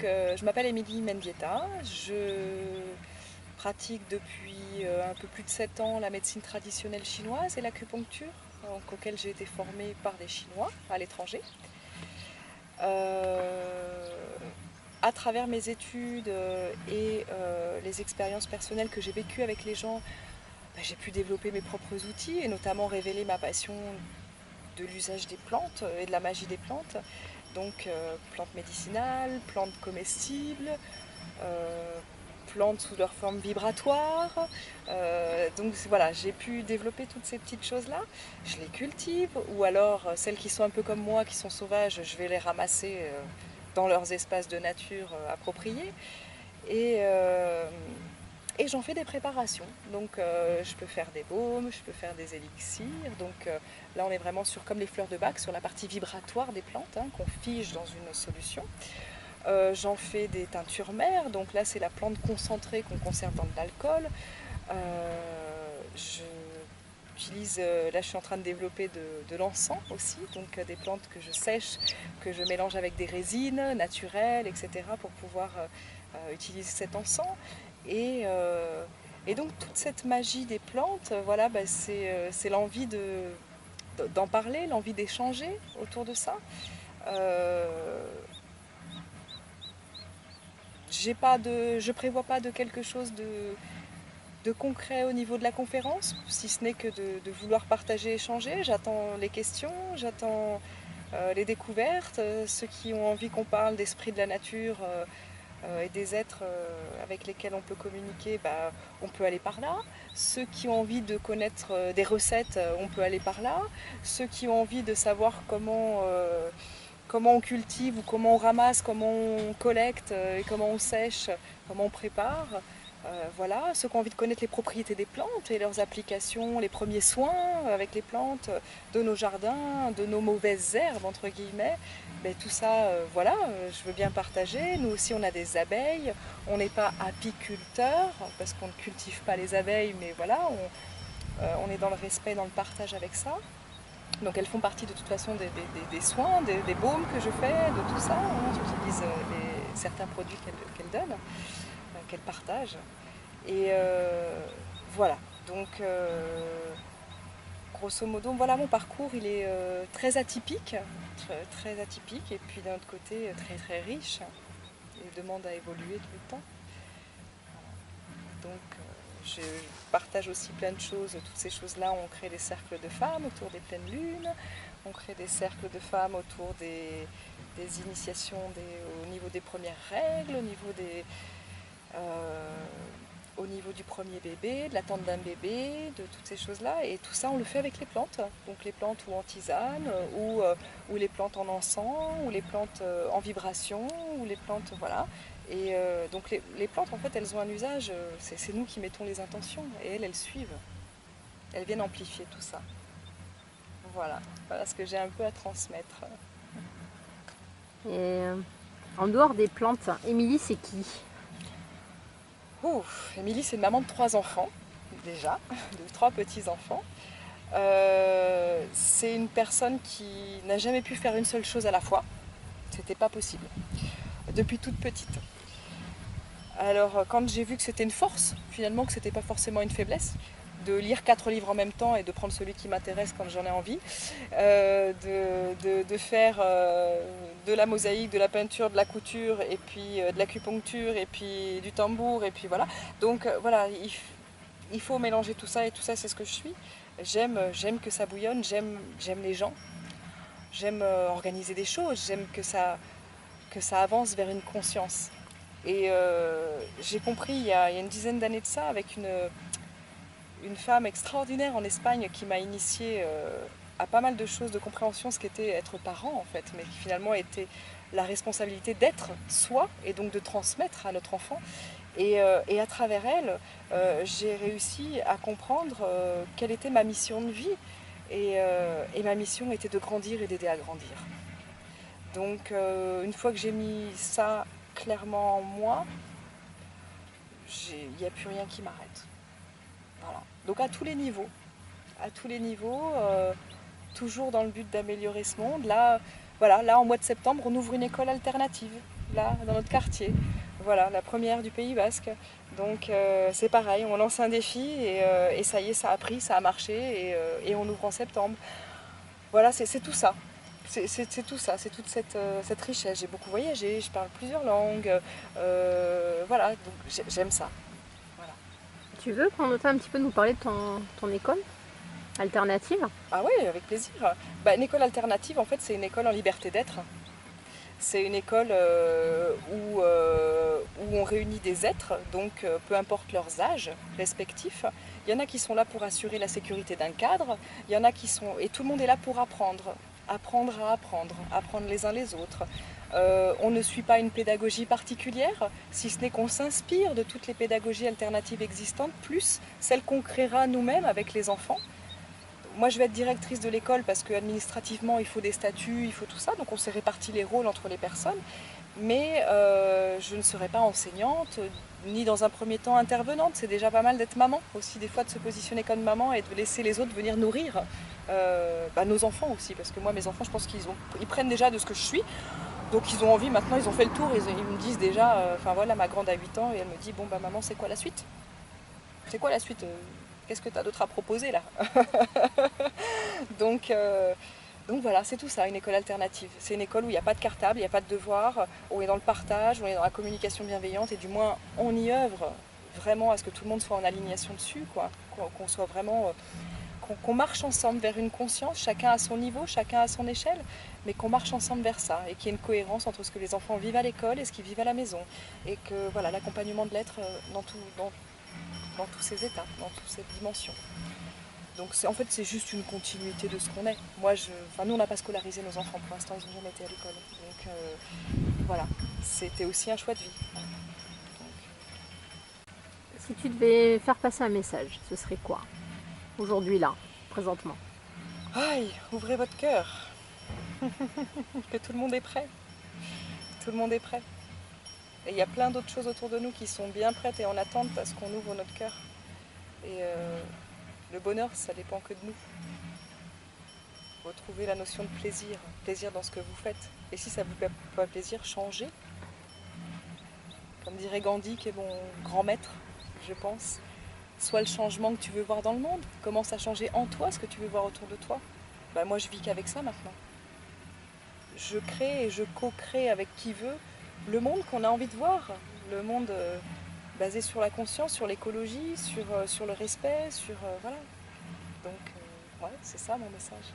je m'appelle Émilie Mendieta, je pratique depuis un peu plus de 7 ans la médecine traditionnelle chinoise et l'acupuncture, auquel j'ai été formée par des Chinois à l'étranger. À travers mes études et les expériences personnelles que j'ai vécues avec les gens, j'ai pu développer mes propres outils et notamment révéler ma passion de l'usage des plantes et de la magie des plantes. Donc plantes médicinales, plantes comestibles, euh, plantes sous leur forme vibratoire. Donc voilà, j'ai pu développer toutes ces petites choses-là. Je les cultive, ou alors celles qui sont un peu comme moi, qui sont sauvages, je vais les ramasser dans leurs espaces de nature appropriés. Et, euh, et j'en fais des préparations. Donc je peux faire des baumes, je peux faire des élixirs. Donc là on est vraiment sur, comme les fleurs de bac, sur la partie vibratoire des plantes, hein, qu'on fige dans une solution. J'en fais des teintures mères, donc là c'est la plante concentrée qu'on conserve dans de l'alcool. Là je suis en train de développer de l'encens aussi, donc des plantes que je sèche, que je mélange avec des résines naturelles, etc. pour pouvoir utiliser cet encens. Et, euh, et donc toute cette magie des plantes, voilà, c'est l'envie d'en parler, l'envie d'échanger autour de ça. Euh, je prévois pas de quelque chose de concret au niveau de la conférence, si ce n'est que de vouloir partager, échanger. J'attends les questions, j'attends les découvertes, ceux qui ont envie qu'on parle d'esprit de la nature et des êtres avec lesquels on peut communiquer, on peut aller par là. Ceux qui ont envie de connaître des recettes, on peut aller par là. Ceux qui ont envie de savoir comment on cultive ou comment on ramasse, comment on collecte et comment on sèche, comment on prépare. Voilà, ceux qui ont envie de connaître les propriétés des plantes et leurs applications, les premiers soins avec les plantes de nos jardins, de nos mauvaises herbes, entre guillemets, tout ça, voilà, je veux bien partager. Nous aussi, on a des abeilles. On n'est pas apiculteurs parce qu'on ne cultive pas les abeilles, mais voilà, on est dans le respect, dans le partage avec ça. Donc elles font partie de toute façon des soins, des baumes que je fais, de tout ça, hein. J'utilise certains produits qu'elles donnent, qu'elles partagent. Et voilà, donc grosso modo, voilà mon parcours, il est très atypique, très atypique, et puis d'un autre côté très très riche. Il demande à évoluer tout le temps. Donc je partage aussi plein de choses, toutes ces choses-là. On crée des cercles de femmes autour des pleines lunes, on crée des cercles de femmes autour des initiations au niveau des premières règles, euh, au niveau du premier bébé, de l'attente d'un bébé, de toutes ces choses-là. Et tout ça, on le fait avec les plantes. Donc les plantes ou en tisane, ou les plantes en encens, ou les plantes en vibration, ou les plantes, voilà. Et donc les plantes, en fait, elles ont un usage, c'est nous qui mettons les intentions, et elles suivent. Elles viennent amplifier tout ça. Voilà, voilà ce que j'ai un peu à transmettre. Et en dehors des plantes, Émilie, c'est qui? Émilie, c'est une maman de 3 enfants, déjà, de 3 petits-enfants. C'est une personne qui n'a jamais pu faire une seule chose à la fois. C'était pas possible. Depuis toute petite. Alors, quand j'ai vu que c'était une force, finalement, que c'était pas forcément une faiblesse, de lire 4 livres en même temps et de prendre celui qui m'intéresse quand j'en ai envie, de faire de la mosaïque, de la peinture, de la couture, et puis de l'acupuncture, et puis du tambour, et puis voilà. Donc voilà, il faut mélanger tout ça, et tout ça, c'est ce que je suis. J'aime que ça bouillonne, j'aime les gens, j'aime organiser des choses, j'aime que ça avance vers une conscience. Et j'ai compris il y a une dizaine d'années de ça avec une femme extraordinaire en Espagne qui m'a initiée à pas mal de choses de compréhension, ce qu'était être parent en fait, mais qui finalement était la responsabilité d'être soi et donc de transmettre à notre enfant. Et à travers elle, j'ai réussi à comprendre quelle était ma mission de vie. Et ma mission était de grandir et d'aider à grandir. Donc une fois que j'ai mis ça clairement en moi, il n'y a plus rien qui m'arrête. Voilà. Donc à tous les niveaux, toujours dans le but d'améliorer ce monde. Là, voilà, là en mois de septembre, on ouvre une école alternative. là, dans notre quartier. Voilà, la première du Pays Basque. Donc c'est pareil, on lance un défi et ça y est, ça a pris, ça a marché et on ouvre en septembre. Voilà, c'est tout ça. C'est tout ça, c'est toute cette richesse. J'ai beaucoup voyagé, je parle plusieurs langues. Voilà, donc j'aime ça. Voilà. Tu veux prendre le temps un petit peu de nous parler de ton école alternative? Ah oui, avec plaisir. Bah, une école alternative, en fait, c'est une école en liberté d'être. C'est une école où on réunit des êtres, donc peu importe leurs âges respectifs. Il y en a qui sont là pour assurer la sécurité d'un cadre, il y en a qui sont... Et tout le monde est là pour apprendre, apprendre à apprendre, apprendre les uns les autres. On ne suit pas une pédagogie particulière, si ce n'est qu'on s'inspire de toutes les pédagogies alternatives existantes, plus celles qu'on créera nous-mêmes avec les enfants. Moi, je vais être directrice de l'école parce qu'administrativement, il faut des statuts, il faut tout ça. Donc, on s'est réparti les rôles entre les personnes. Mais je ne serai pas enseignante, ni dans un premier temps intervenante. C'est déjà pas mal d'être maman aussi, des fois de se positionner comme maman et de laisser les autres venir nourrir nos enfants aussi. Parce que moi, mes enfants, je pense qu'ils prennent déjà de ce que je suis. Donc, ils ont envie, maintenant, ils ont fait le tour. Ils me disent déjà, enfin voilà, ma grande a 8 ans et elle me dit, bon, bah maman, c'est quoi la suite? C'est quoi la suite? Qu'est-ce que tu as d'autre à proposer là? donc, donc voilà, c'est tout ça, une école alternative. C'est une école où il n'y a pas de cartable, il n'y a pas de devoir, où on est dans le partage, où on est dans la communication bienveillante et du moins on y œuvre vraiment à ce que tout le monde soit en alignation dessus, quoi. Qu'on soit vraiment, qu'on marche ensemble vers une conscience, chacun à son niveau, chacun à son échelle, mais qu'on marche ensemble vers ça et qu'il y ait une cohérence entre ce que les enfants vivent à l'école et ce qu'ils vivent à la maison. Et que voilà, l'accompagnement de l'être dans tous ces états, dans toutes ces dimensions. Donc en fait c'est juste une continuité de ce qu'on est. Nous on n'a pas scolarisé nos enfants pour l'instant, ils n'ont jamais été à l'école. Donc voilà, c'était aussi un choix de vie. Si tu devais faire passer un message, ce serait quoi? Aujourd'hui, là, présentement. Aïe, ouvrez votre cœur. Que tout le monde est prêt. Tout le monde est prêt. Et il y a plein d'autres choses autour de nous qui sont bien prêtes et en attente parce qu'on ouvre notre cœur. Et le bonheur, ça dépend que de nous. Retrouver la notion de plaisir, plaisir dans ce que vous faites. Et si ça vous fait pas plaisir, changez. Comme dirait Gandhi, qui est mon grand maître, je pense. Sois le changement que tu veux voir dans le monde. Commence à changer en toi ce que tu veux voir autour de toi. Bah, moi, je vis qu'avec ça maintenant. Je crée et je co-crée avec qui veut le monde qu'on a envie de voir. Le monde basé sur la conscience, sur l'écologie, sur le respect, sur... voilà. Donc, ouais, c'est ça mon message.